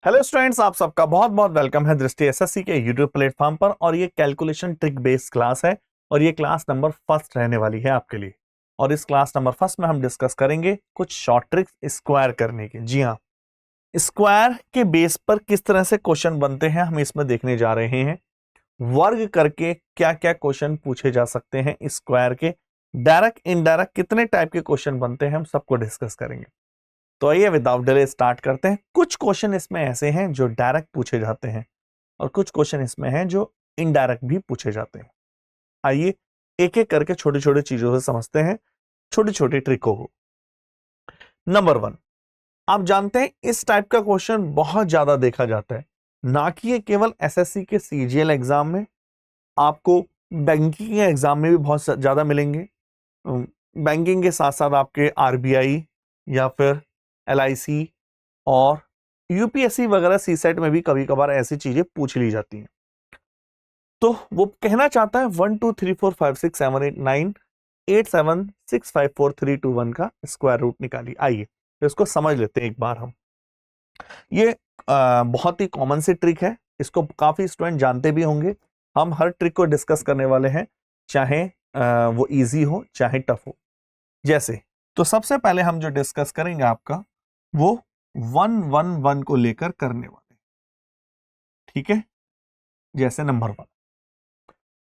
Hello students, आप सबका बहुत बहुत वेलकम है दृष्टि एसएससी के यूट्यूब प्लेटफॉर्म पर। और ये कैलकुलेशन ट्रिक बेस्ड क्लास है और ये क्लास नंबर फर्स्ट रहने वाली है आपके लिए। और इस क्लास नंबर फर्स्ट में हम डिस्कस करेंगे कुछ शॉर्ट ट्रिक्स स्क्वायर करने के। जी हाँ, स्क्वायर के बेस पर किस तरह से क्वेश्चन बनते हैं हम इसमें देखने जा रहे हैं। वर्ग करके क्या क्या क्वेश्चन पूछे जा सकते हैं स्क्वायर के, डायरेक्ट इनडायरेक्ट कितने टाइप के क्वेश्चन बनते हैं, हम सबको डिस्कस करेंगे। तो आइए विदाउट डिले स्टार्ट करते हैं। कुछ क्वेश्चन इसमें ऐसे हैं जो डायरेक्ट पूछे जाते हैं और कुछ क्वेश्चन इसमें हैं जो इनडायरेक्ट भी पूछे जाते हैं। आइए एक एक करके छोटी छोटी चीजों से समझते हैं, छोटी छोटी ट्रिकों को। नंबर 1, आप जानते हैं इस टाइप का क्वेश्चन बहुत ज्यादा देखा जाता है, ना कि ये केवल एसएससी के सीजीएल एग्जाम में, आपको बैंकिंग के एग्जाम में भी बहुत ज्यादा मिलेंगे। बैंकिंग के साथ साथ आपके आरबीआई या फिर एलआईसी और यूपीएससी वगैरह सीसेट में भी कभी कभार ऐसी चीजें पूछ ली जाती हैं। तो वो कहना चाहता है 1 2 3 4 5 6 7 8 9 8 7 6 5 4 3 2 1 का स्क्वायर रूट निकालिए। आइए तो इसको समझ लेते हैं एक बार हम। ये बहुत ही कॉमन सी ट्रिक है, इसको काफी स्टूडेंट जानते भी होंगे। हम हर ट्रिक को डिस्कस करने वाले हैं, चाहे वो इजी हो चाहे टफ हो। जैसे तो सबसे पहले हम जो डिस्कस करेंगे आपका वो 1 1 1 को लेकर करने वाले, ठीक है। जैसे नंबर 1,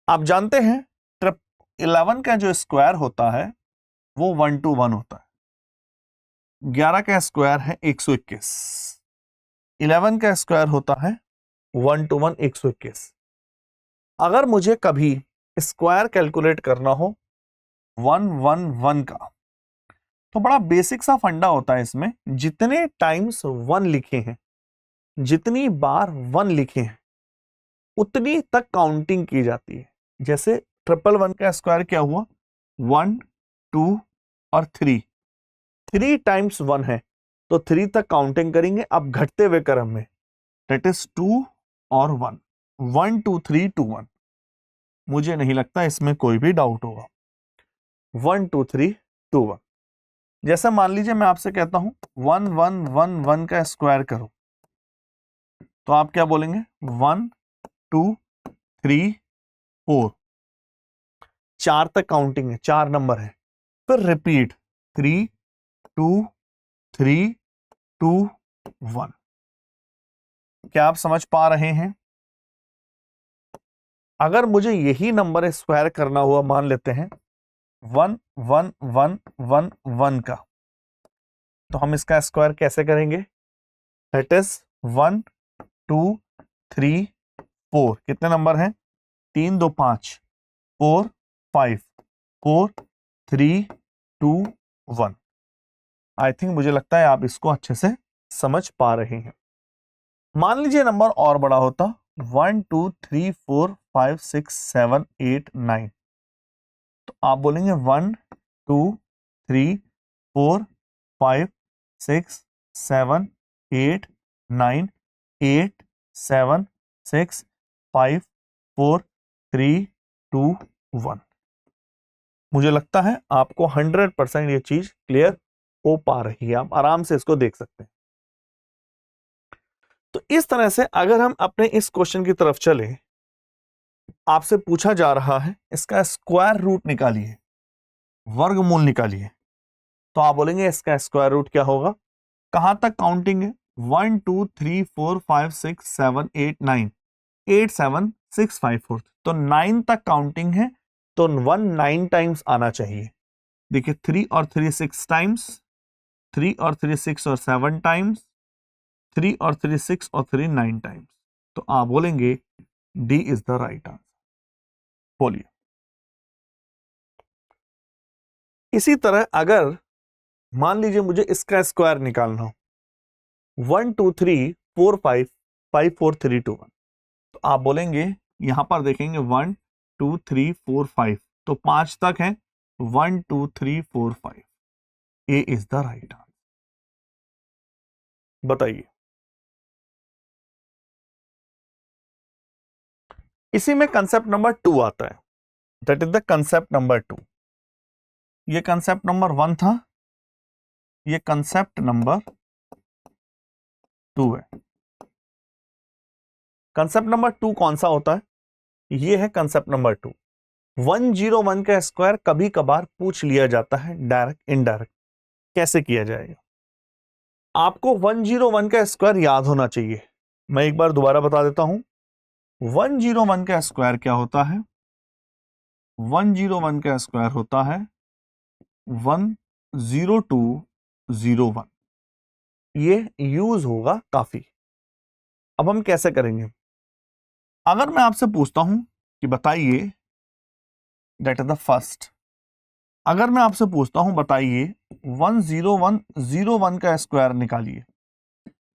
आप जानते हैं ट्रिप 11 का जो स्क्वायर होता है वो 1 to 1 होता है। 11 का स्क्वायर है 121, 11 का स्क्वायर होता है 1 to 1 121। अगर मुझे कभी स्क्वायर कैलकुलेट करना हो 1 1 1 का, तो बड़ा बेसिक सा फंडा होता है इसमें। जितने टाइम्स 1 लिखे हैं, जितनी बार 1 लिखे हैं, उतनी तक काउंटिंग की जाती है। जैसे 111 का स्क्वायर क्या हुआ, 1 2 और 3, 3 टाइम्स 1 है तो 3 तक काउंटिंग करेंगे। अब घटते हुए क्रम में, दैट इज 2 और 1, 1 2 3 2 1। मुझे नहीं लगता इसमें कोई भी डाउट होगा। 1 2 3 2 1। जैसा मान लीजिए मैं आपसे कहता हूं 1 1 1 1 का स्क्वायर करो, तो आप क्या बोलेंगे, 1 2 3 4, 4 तक काउंटिंग है, 4 नंबर है। फिर रिपीट 3 2 3 2 1। क्या आप समझ पा रहे हैं? अगर मुझे यही नंबर स्क्वायर करना हुआ, मान लेते हैं 1 1 1 1 1 का, तो हम इसका स्क्वायर कैसे करेंगे? That is 1 2 3 4। कितने नंबर हैं? 3 2 5 4 5 4 3 2 1। आई थिंक, मुझे लगता है आप इसको अच्छे से समझ पा रहे हैं। मान लीजिए नंबर और बड़ा होता, 1 2 3 4 5 6 7 8 9, तो आप बोलेंगे 1 2 3 4 5 6 7 8 9 8 7 6 5 4 3 2 1। मुझे लगता है आपको 100% ये चीज क्लियर हो पा रही है, आप आराम से इसको देख सकते हैं। तो इस तरह से अगर हम अपने इस क्वेश्चन की तरफ चले, आपसे पूछा जा रहा है इसका स्क्वायर रूट निकालिए, वर्गमूल निकालिए, तो आप बोलेंगे इसका स्क्वायर रूट क्या होगा? कहां तक काउंटिंग है? 1 2 3 4 5 6 7 8 9 8 7 6 5 4, तो 9 तक काउंटिंग है, तो 1 9 टाइम्स आना चाहिए। देखिए 3 और 3 6 टाइम्स, 3 और 3 6 और 7 टाइम्स, 3 और 3 6 और 3 9 टाइम्स। तो आप बोलेंगे D is the right answer. बोलिए। इसी तरह अगर मान लीजिए मुझे इसका स्क्वायर निकालना हो, 1 2 3 4 5 5 4 3 2 1, तो आप बोलेंगे, यहां पर देखेंगे 1 2 3 4 5, तो 5 तक है, 1 2 3 4 5। ए इज द राइट आंसर। बताइए। इसी में कंसेप्ट नंबर 2 आता है, that is the concept number 2। ये कंसेप्ट नंबर 1 था, ये कंसेप्ट नंबर 2 है। कंसेप्ट नंबर 2 कौन सा होता है? ये है कंसेप्ट नंबर 2। 101 का स्क्वायर कभी कभार पूछ लिया जाता है डायरेक्ट इनडायरेक्ट। कैसे किया जाएगा? आपको 101 का स्क्वायर याद होना चाहिए। मैं एक बार दोबारा बता देता हूं। 101 का स्क्वायर क्या होता है? 101 का स्क्वायर होता है 10201। ये यूज होगा काफी। अब हम कैसे करेंगे? अगर मैं आपसे पूछता हूं कि बताइए, दैट इज द फर्स्ट, अगर मैं आपसे पूछता हूं बताइए 10101 का स्क्वायर निकालिए,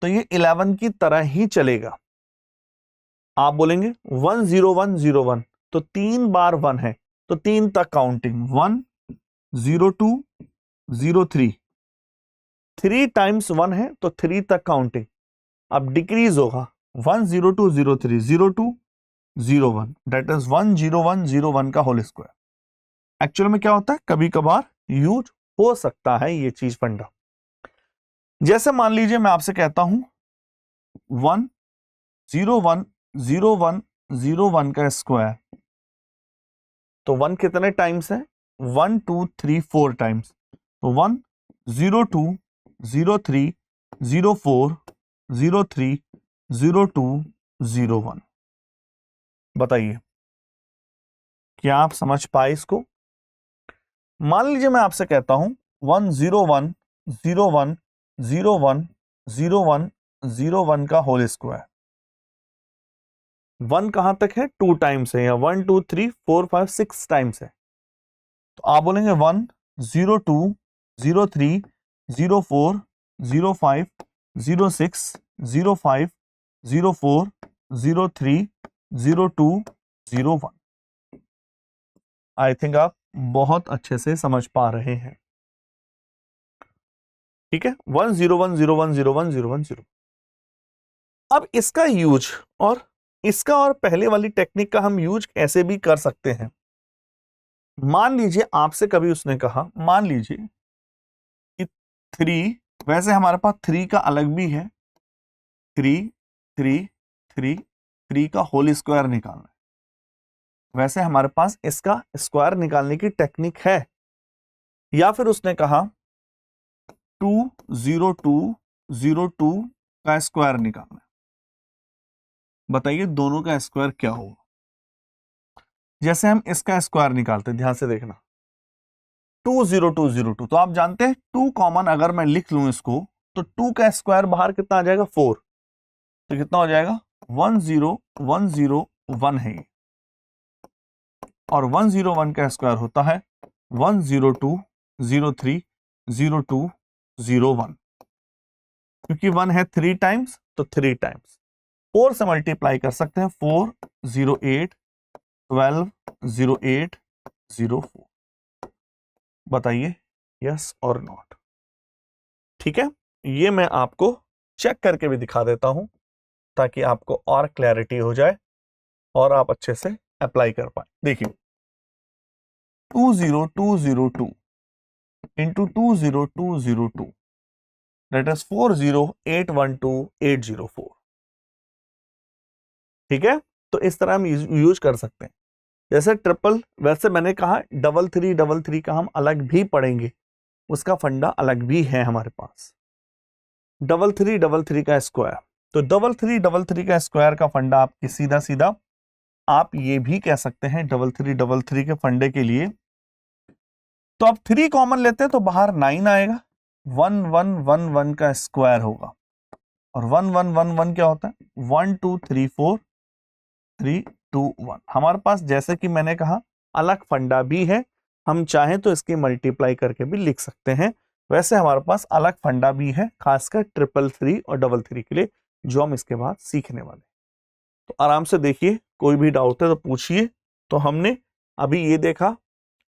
तो ये 11 की तरह ही चलेगा। आप बोलेंगे 10101, तो 3 बार 1 है, तो 3 तक काउंटिंग 1 0 2 0 3, 3 टाइम्स 1 है तो 3 तक काउंटिंग। अब डिक्रीज होगा 1 0 2 0 3 0 2 0 1, दैट इज 10101 का होल स्क्वायर। एक्चुअल में क्या होता है, कभी कभार यूज हो सकता है ये चीज फंडा। जैसे मान लीजिए मैं आपसे कहता हूं 1010101 का स्क्वायर, तो 1 कितने टाइम्स है? 1 2 3 4 टाइम्स, तो 1 0 2 0 3 0 4 0 3 0 2 0 1। बताइए, क्या आप समझ पाए इसको? मान लीजिए मैं आपसे कहता हूं 10101010101 का होल स्क्वायर। 1 कहां तक है? 2 टाइम्स है, या 1 2 3 4 5 6 टाइम्स है, तो आप बोलेंगे 1 0 2 0 3 0 4 0 5 0 6 0 5 0 4 0 3 0 2 0 1। आई थिंक आप बहुत अच्छे से समझ पा रहे हैं। ठीक है, 10101010101। अब इसका यूज और इसका और पहले वाली टेक्निक का हम यूज ऐसे भी कर सकते हैं। मान लीजिए आपसे कभी उसने कहा, मान लीजिए कि 3, वैसे हमारे पास 3 का अलग भी है, 3 3 3 3 का होल स्क्वायर निकालना है। वैसे हमारे पास इसका स्क्वायर निकालने की टेक्निक है। या फिर उसने कहा 20202 का स्क्वायर निकालना है। बताइए दोनों का स्क्वायर क्या होगा? जैसे हम इसका स्क्वायर निकालते हैं, ध्यान से देखना, 20202, तो आप जानते हैं 2 कॉमन अगर मैं लिख लूं इसको, तो 2 का स्क्वायर बाहर कितना आ जाएगा? 4, तो कितना हो जाएगा? 10101 है ये। और 101 का स्क्वायर होता है 102030201, क्योंकि 1 है 3 टाइम्स, तो 3 टाइम्स 4 से मल्टीप्लाई कर सकते हैं, 4 0 8 12 0 8 0 4। बताइए यस और नॉट। ठीक है, ये मैं आपको चेक करके भी दिखा देता हूं ताकि आपको और क्लैरिटी हो जाए और आप अच्छे से अप्लाई कर पाए। देखिए 20202 इंटू 20202, दैट इज 40812,804। ठीक है, तो इस तरह हम यूज कर सकते हैं। जैसे ट्रिपल, वैसे मैंने कहा 3333 का हम अलग भी पढ़ेंगे, उसका फंडा अलग भी है हमारे पास। 3333 का स्क्वायर, तो 3333 का स्क्वायर का फंडा आपकी सीधा सीधा आप ये भी कह सकते हैं 3333 के फंडे के लिए। तो आप 3 कॉमन लेते हैं तो बाहर 9 आएगा, 1111 का स्क्वायर होगा। और 1111 क्या होता है? 1 2 3 4 3 2 1। हमारे पास जैसे कि मैंने कहा अलग फंडा भी है, हम चाहें तो इसकी मल्टीप्लाई करके भी लिख सकते हैं। वैसे हमारे पास अलग फंडा भी है, खासकर 333 और 33 के लिए, जो हम इसके बाद सीखने वाले। तो आराम से देखिए, कोई भी डाउट है तो पूछिए। तो हमने अभी ये देखा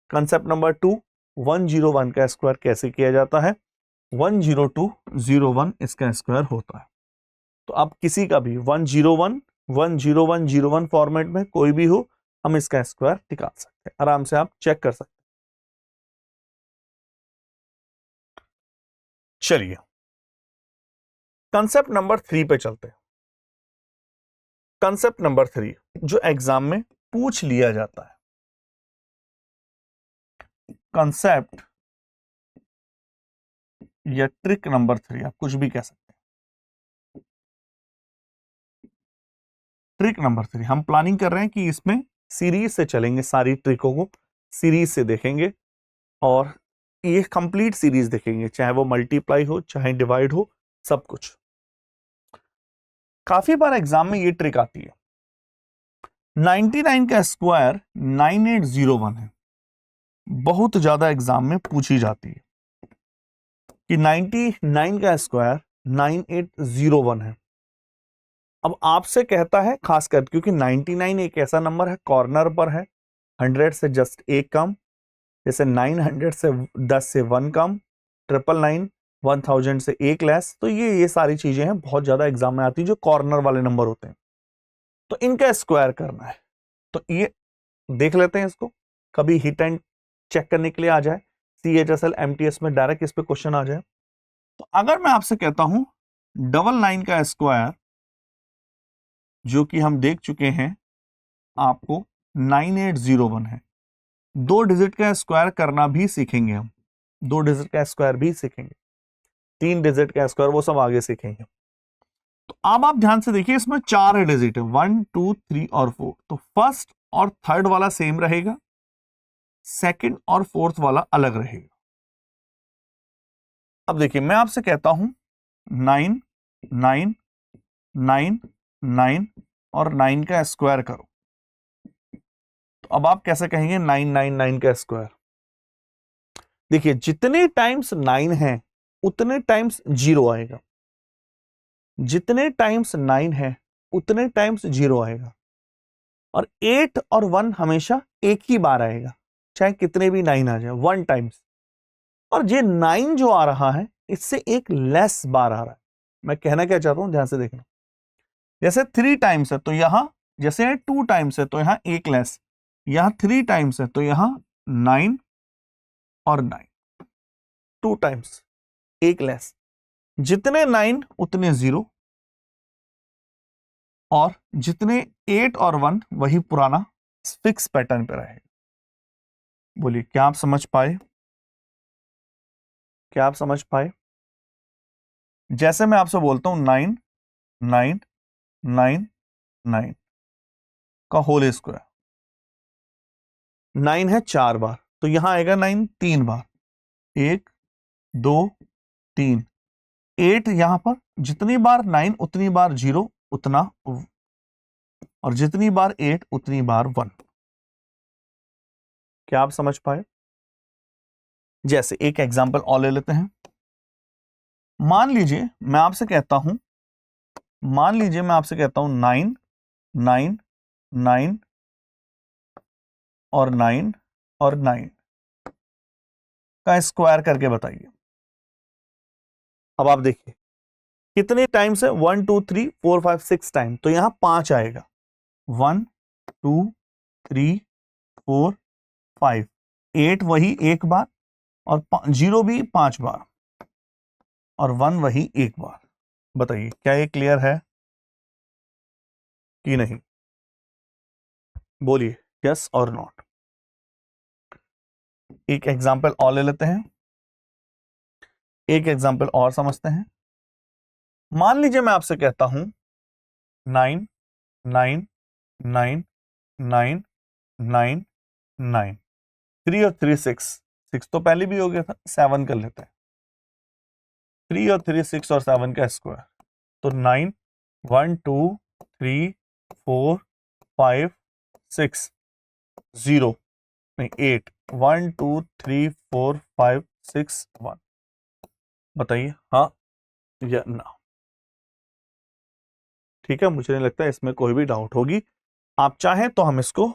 कंसेप्ट नंबर 2, 101 का स्क्वायर कैसे किया जाता है, 10201 इसका स्क्वायर होता है। तो आप किसी का भी 101 10101 फॉर्मेट में कोई भी हो, हम इसका स्क्वायर निकाल सकते हैं, आराम से आप चेक कर सकते हैं। चलिए कंसेप्ट नंबर 3 पे चलते हैं। कंसेप्ट नंबर 3 जो एग्जाम में पूछ लिया जाता है, कंसेप्ट या ट्रिक नंबर 3, आप कुछ भी कह सकते हैं। ट्रिक नंबर 3 हम प्लानिंग कर रहे हैं कि इसमें सीरीज से चलेंगे, सारी ट्रिकों को सीरीज से देखेंगे और ये कंप्लीट सीरीज देखेंगे, चाहे वो मल्टीप्लाई हो चाहे डिवाइड हो, सब कुछ। काफी बार एग्जाम में ये ट्रिक आती है, 99 का स्क्वायर 9801 है, बहुत ज्यादा एग्जाम में पूछी जाती है कि 99 का स्क्वायर 9801 है। अब आपसे कहता है खासकर क्योंकि 99 एक ऐसा नंबर है कॉर्नर पर है, 100 से जस्ट एक कम, जैसे 900 से 10 से 1 कम, 999 1000 से एक लेस, तो ये सारी चीजें हैं बहुत ज्यादा एग्जाम में आती है जो कॉर्नर वाले नंबर होते हैं, तो इनका स्क्वायर करना है। तो ये देख लेते हैं इसको, कभी हिट एंड चेक करने के लिए आ जाए, CHSL MTS में डायरेक्ट इस पे क्वेश्चन आ जाए। तो अगर मैं आपसे कहता हूं 99 का स्क्वायर, जो कि हम देख चुके हैं आपको 9801 है, 2 डिजिट का स्क्वायर करना भी सीखेंगे हम, 2 डिजिट का स्क्वायर भी सीखेंगे, 3 डिजिट का स्क्वायर वो सब आगे सीखेंगे। तो अब आप ध्यान से देखिए, इसमें 4 डिजिट है, 1 2 3 और 4, तो फर्स्ट और थर्ड वाला सेम रहेगा, सेकंड और फोर्थ वाला अलग रहेगा। अब देखिए मैं आपसे कहता हूं 9 9 9 9 और 9 का स्क्वायर करो, तो अब आप कैसे कहेंगे 999 का स्क्वायर? देखिए जितने टाइम्स 9 है उतने टाइम्स 0 आएगा, जितने टाइम्स 9 है उतने टाइम्स 0 आएगा, और 8 और 1 हमेशा एक ही बार आएगा, चाहे कितने भी 9 आ जाए, 1 टाइम्स। और ये 9 जो आ रहा है इससे एक लेस बार आ रहा है। मैं कहना क्या चाहता हूं ध्यान से देखना, जैसे 3 टाइम्स है तो यहां, जैसे 2 टाइम्स है तो यहां एक लेस, यहां 3 टाइम्स है तो यहां 9 और 9, 2 टाइम्स एक लेस, जितने 9 उतने 0, और जितने 8 और 1 वही पुराना फिक्स पैटर्न पे रहेगा। बोलिए क्या आप समझ पाए? क्या आप समझ पाए? जैसे मैं आपसे बोलता हूं 9 9 9 9 का होल स्क्वायर, 9 है 4 बार तो यहां आएगा 9 3 बार, 1 2 3, 8 यहां पर जितनी बार 9 उतनी बार 0 उतना, और जितनी बार 8 उतनी बार 1। क्या आप समझ पाए? जैसे एक एग्जांपल और ले लेते हैं, मान लीजिए मैं आपसे कहता हूं, मान लीजिए मैं आपसे कहता हूं 9 9 9 और 9 और 9 का स्क्वायर करके बताइए। अब आप देखिए कितने टाइम्स है, 1 2 3 4 5 6 टाइम, तो यहां 5 आएगा, 1 2 3 4 5, 8 वही एक बार, और 0 भी 5 बार, और 1 वही एक बार। बताइए क्या ये क्लियर है कि नहीं? बोलिए यस और नॉट। एक एग्जांपल और ले लेते हैं, एक एग्जांपल और समझते हैं। मान लीजिए मैं आपसे कहता हूं 9 9 9 9 9 9, 3 और 3 6, 6 तो पहले भी हो गया था, 7 कर लेते हैं, 3 और 3 6 और 7 का स्क्वायर, तो 9 1 2 3 4 5 6 0 नहीं 8 1 2 3 4 5 6 1। बताइए हाँ या ना? ठीक है, मुझे नहीं लगता इसमें कोई भी डाउट होगी। आप चाहें तो हम इसको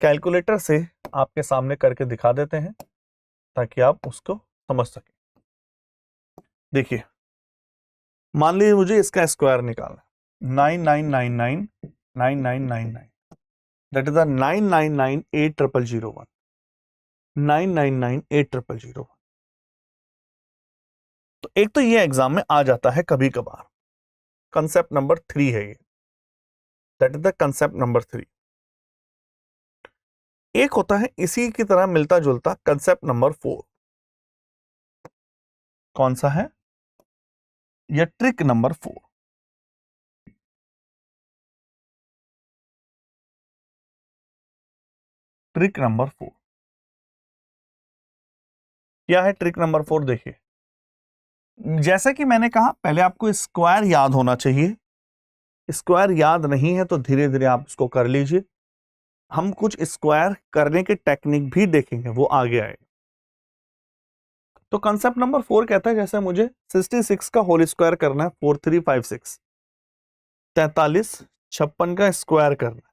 कैलकुलेटर से आपके सामने करके दिखा देते हैं ताकि आप उसको समझ सकें। देखिए मान लीजिए मुझे इसका स्क्वायर निकालना है, 9999 9999, दैट इज 9998001, 9998001। तो एक तो ये एग्जाम में आ जाता है कभी कभार, कंसेप्ट नंबर 3 है ये। That is the concept number 3। एक होता है इसी की तरह मिलता जुलता कंसेप्ट नंबर 4। कौन सा है? यह ट्रिक नंबर 4। ट्रिक नंबर 4 क्या है? ट्रिक नंबर 4 देखिए, जैसा कि मैंने कहा पहले आपको स्क्वायर याद होना चाहिए। स्क्वायर याद नहीं है तो धीरे धीरे आप इसको कर लीजिए। हम कुछ स्क्वायर करने की टेक्निक भी देखेंगे, वो आगे आए। तो कंसेप्ट नंबर 4 कहता है जैसे मुझे 66 का होल स्क्वायर करना है, 4356, 43 56 का स्क्वायर करना है,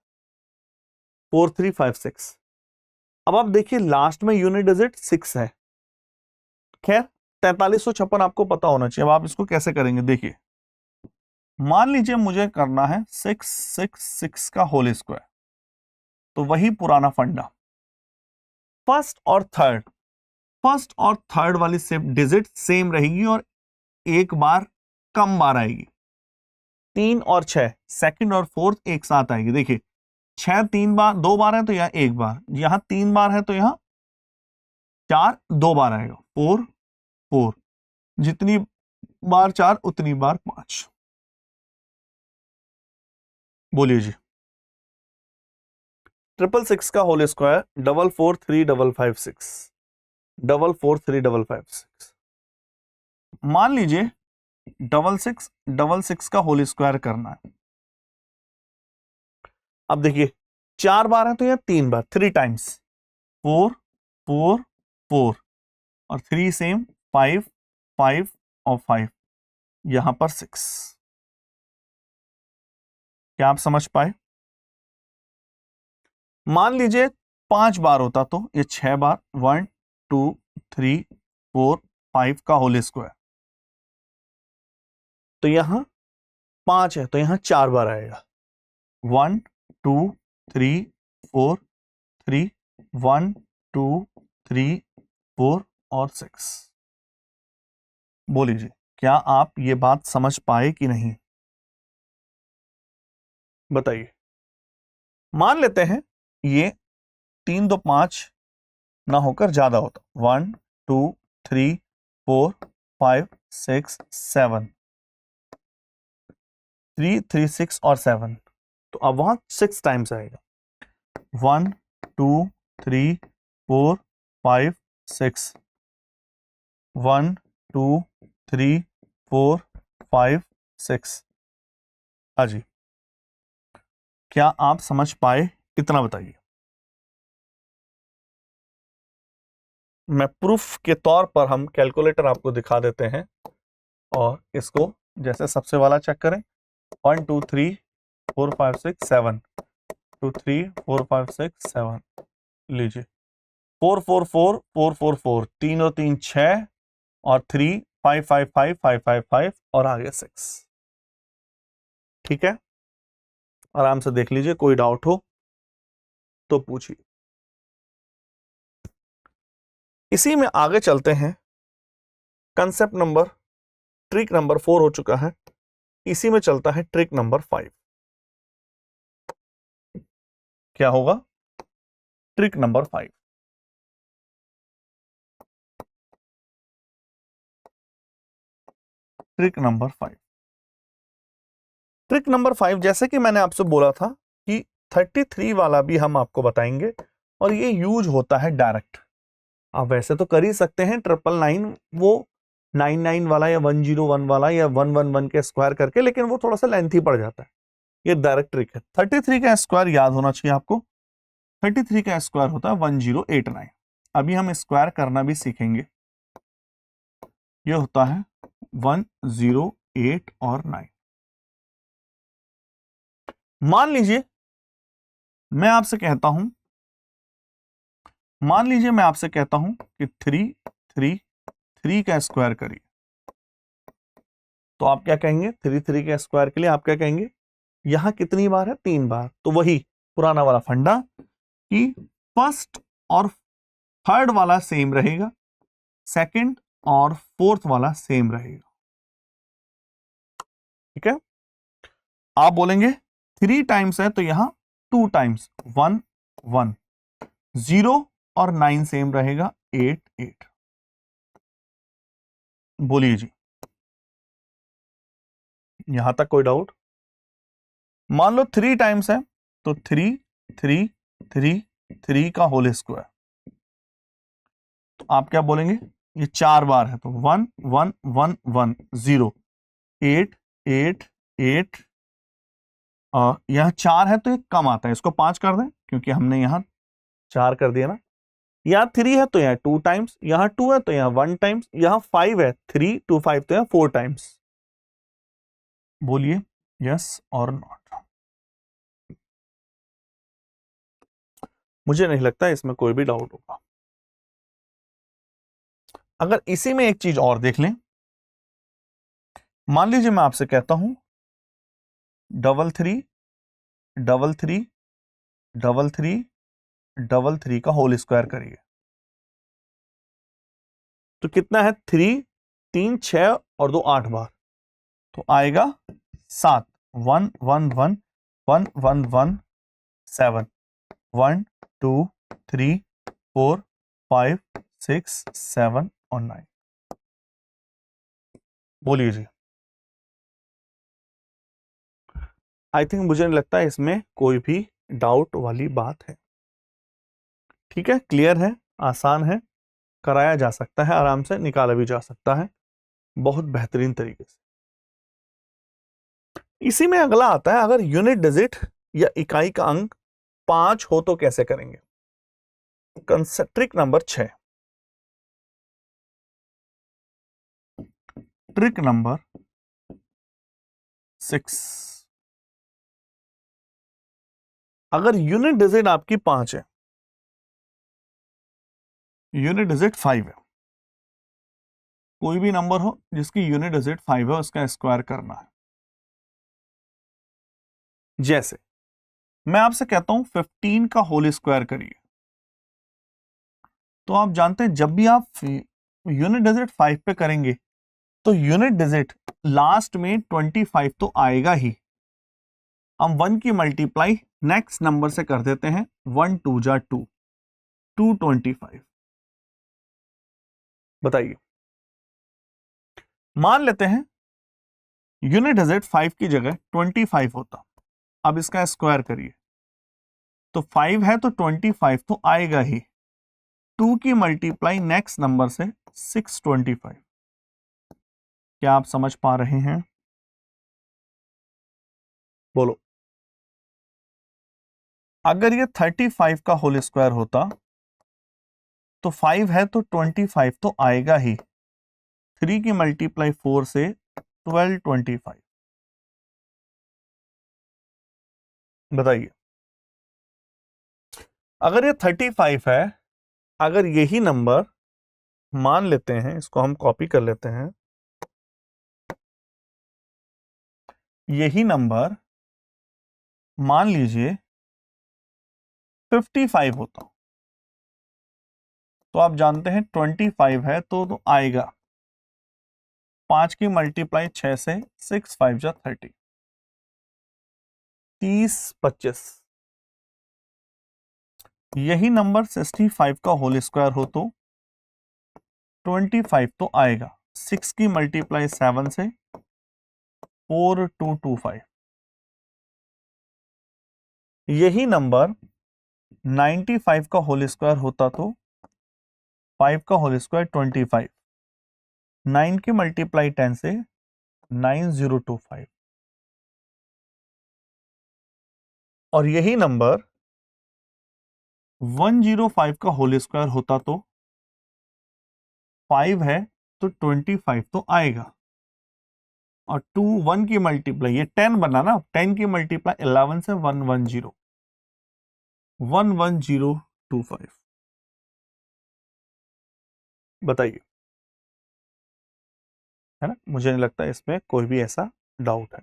4356। अब आप देखिए लास्ट में यूनिट डिजिट 6 है। खैर 4356 आपको पता होना चाहिए। अब आप इसको कैसे करेंगे देखिए, मान लीजिए मुझे करना है 666 का होल स्क्वायर, तो वही पुराना फंडा, फर्स्ट और थर्ड वाली डिजिट सेम रहेगी और एक बार कम बार आएगी। 3 और 6 सेकंड और फोर्थ एक साथ आएगी। देखिए 6 3 बार 2 बार है तो यहाँ एक बार, यहां 3 बार है तो यहाँ 4 2 बार आएगा, 4 4, जितनी बार 4 उतनी बार 5। बोलिए जी। 666 का होल स्क्वायर 44356, 44356। मान लीजिए 666 का होल स्क्वायर करना है। अब देखिए 4 बार है तो यह 3 बार, 3 टाइम्स, 4 4 4 और 3 सेम, 5 5 और 5, यहां पर 6। क्या आप समझ पाए? मान लीजिए 5 बार होता तो ये 6 बार, 1 2 3 4 5 का होल स्क्वायर, तो यहां 5 है तो यहां 4 बार आएगा, 1 2 3 4 3, 1 2 3 4 और 6। बोलिए क्या आप ये बात समझ पाए कि नहीं? बताइए। मान लेते हैं ये 3 2 5 ना होकर ज्यादा होता, 1 2 3 4 5 6 7, 3 3 6 और 7, तो अब वहां 6 टाइम्स आएगा, 1 2 3 4 5 6, 1 2 3 4 5 6। हाँ जी, क्या आप समझ पाए? कितना बताइए। मैं प्रूफ के तौर पर हम कैलकुलेटर आपको दिखा देते हैं और इसको जैसे सबसे वाला चेक करें, 1 2 3 4 5 6 7, 2 3 4 5 6 7, लीजिए 4 4 4 4 4 4, 3 और 3 6 और 3 5 5 5 5 5 5 और आगे 6। ठीक है, आराम से देख लीजिए, कोई डाउट हो तो पूछिए। इसी में आगे चलते हैं। कंसेप्ट नंबर ट्रिक नंबर 4 हो चुका है, इसी में चलता है ट्रिक नंबर 5। क्या होगा? Trick number 5। Trick number 5। Trick number 5 जैसे कि मैंने आपसे बोला था कि 33 वाला भी हम आपको बताएंगे और ये यूज होता है डायरेक्ट। आप वैसे तो कर ही सकते हैं 999 वो 99 वाला या 101 वाला या 111 के स्क्वायर करके, लेकिन वो थोड़ा सा लेंथी पड़ जाता है। ये डायरेक्ट ट्रिक है। 33 का स्क्वायर याद होना चाहिए आपको। 33 का स्क्वायर होता है 1089। अभी हम स्क्वायर करना भी सीखेंगे। ये होता है 108 और 9। मान लीजिए मैं आपसे कहता हूं कि 3 का स्क्वायर करिए, तो आप क्या कहेंगे? 3 के स्क्वायर के लिए आप क्या कहेंगे? यहां कितनी बार है? 3 बार। तो वही पुराना वाला फंडा कि फर्स्ट और थर्ड वाला सेम रहेगा, सेकंड और फोर्थ वाला सेम रहेगा। ठीक है, आप बोलेंगे 3 टाइम्स है तो यहां 2 टाइम्स 1 1, 0 और 9 सेम रहेगा 8 8। बोलिए जी, यहां तक कोई डाउट? मान लो 3 टाइम्स है तो 3 3 3 3 का होल स्क्वायर, तो आप क्या बोलेंगे? ये 4 बार है तो 1 1 1 1 0 8 8 8। यहां 4 है तो ये कम आता है, इसको 5 कर दें क्योंकि हमने यहां 4 कर दिया ना। यहाँ 3 है तो यहाँ 2 टाइम्स, यहाँ 2 है तो यहाँ 1 टाइम्स, यहाँ 5 है 3 2 5 तो यहाँ 4 टाइम्स। बोलिए यस और नॉट। मुझे नहीं लगता इसमें कोई भी डाउट होगा। अगर इसी में एक चीज और देख लें, मान लीजिए मैं आपसे कहता हूं 3 3 3 3 3 3 का होल स्क्वायर करिए, तो कितना है? 3 3 6 और 2 8 बार, तो आएगा 7 1 1 1 1 1 1 7 1 2 3 4 5 6 7 और 9। बोलिए जी। आई थिंक मुझे नहीं लगता इसमें कोई भी डाउट वाली बात है। ठीक है, क्लियर है, आसान है, कराया जा सकता है, आराम से निकाला भी जा सकता है बहुत बेहतरीन तरीके से। इसी में अगला आता है, अगर यूनिट डिजिट या इकाई का अंक 5 हो तो कैसे करेंगे? Trick number 6। Trick number 6। अगर यूनिट डिजिट आपकी 5 है, यूनिट डिजिट 5 है, कोई भी नंबर हो जिसकी यूनिट डिजिट 5 है उसका स्क्वायर करना है। जैसे मैं आपसे कहता हूं 15 का होल स्क्वायर करिए, तो आप जानते हैं जब भी आप यूनिट डिजिट 5 पे करेंगे तो यूनिट डिजिट लास्ट में 25 तो आएगा ही। हम 1 की मल्टीप्लाई नेक्स्ट नंबर से कर देते हैं, 1 2 जा 2 225। बताइए, मान लेते हैं यूनिट डिजिट 5 की जगह 25 होता, अब इसका स्क्वायर करिए, तो 5 है तो 25 तो आएगा ही। 2 की मल्टीप्लाई नेक्स्ट नंबर से 625। क्या आप समझ पा रहे हैं? बोलो। अगर ये 35 का होल स्क्वायर होता तो 5 है तो 25 तो आएगा ही। 3 की मल्टीप्लाई 4 से 1225। बताइए, अगर ये 35 है, अगर यही नंबर मान लेते हैं, इसको हम कॉपी कर लेते हैं, यही नंबर मान लीजिए 55 होता, तो आप जानते हैं 25 है तो आएगा 5 की मल्टीप्लाई 6 से 6 5 जा 30, 30 25। यही नंबर 65 का होल स्क्वायर हो तो 25 तो आएगा, 6 की मल्टीप्लाई 7 से 4225। यही नंबर 95 का होल स्क्वायर होता तो 5 का होल स्क्वायर 25, 9 की मल्टीप्लाई 10 से 9025। और यही नंबर 105 का होल स्क्वायर होता तो 5 है तो 25 तो आएगा, और 2 1 की मल्टीप्लाई, ये 10 बना ना, 10 की मल्टीप्लाई 11 से 110 11025। बताइए, है ना? मुझे नहीं लगता इसमें कोई भी ऐसा डाउट है।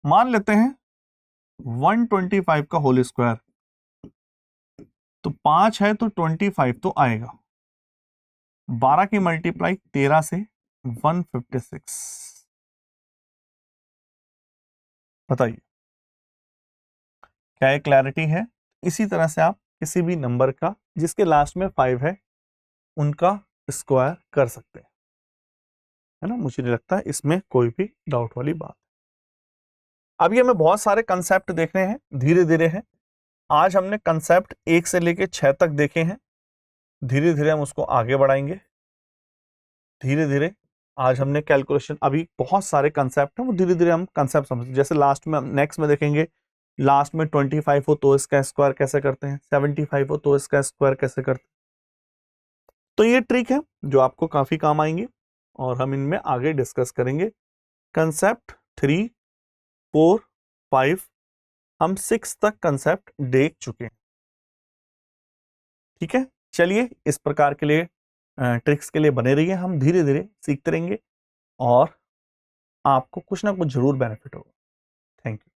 मान लेते हैं 125 का होल स्क्वायर, तो 5 है तो 25 तो आएगा, 12 की मल्टीप्लाई 13 से 156। बताइए, क्या ये क्लैरिटी है? इसी तरह से आप किसी भी नंबर का जिसके लास्ट में 5 है उनका स्क्वायर कर सकते हैं, है ना। मुझे नहीं लगता इसमें कोई भी डाउट वाली बात। अभी हमें बहुत सारे कंसेप्ट देखने हैं, धीरे धीरे है। आज हमने कंसेप्ट 1 से लेके 6 तक देखे हैं, धीरे धीरे हम उसको आगे बढ़ाएंगे। धीरे धीरे आज हमने कैलकुलेशन, अभी बहुत सारे कंसेप्ट हैं, वो धीरे धीरे हम कंसेप्ट समझ, जैसे लास्ट में नेक्स्ट में देखेंगे, लास्ट में 25 हो तो इसका स्क्वायर कैसे करते हैं, 75 हो तो इसका स्क्वायर कैसे करते हैं। तो ये ट्रिक है जो आपको काफी काम आएंगी और हम इनमें आगे डिस्कस करेंगे। कंसेप्ट 3, 4, 5 हम 6 तक कंसेप्ट देख चुके हैं। ठीक है, चलिए इस प्रकार के लिए ट्रिक्स के लिए बने रहिए, हम धीरे धीरे सीखते रहेंगे और आपको कुछ ना कुछ जरूर बेनिफिट होगा। Thank you.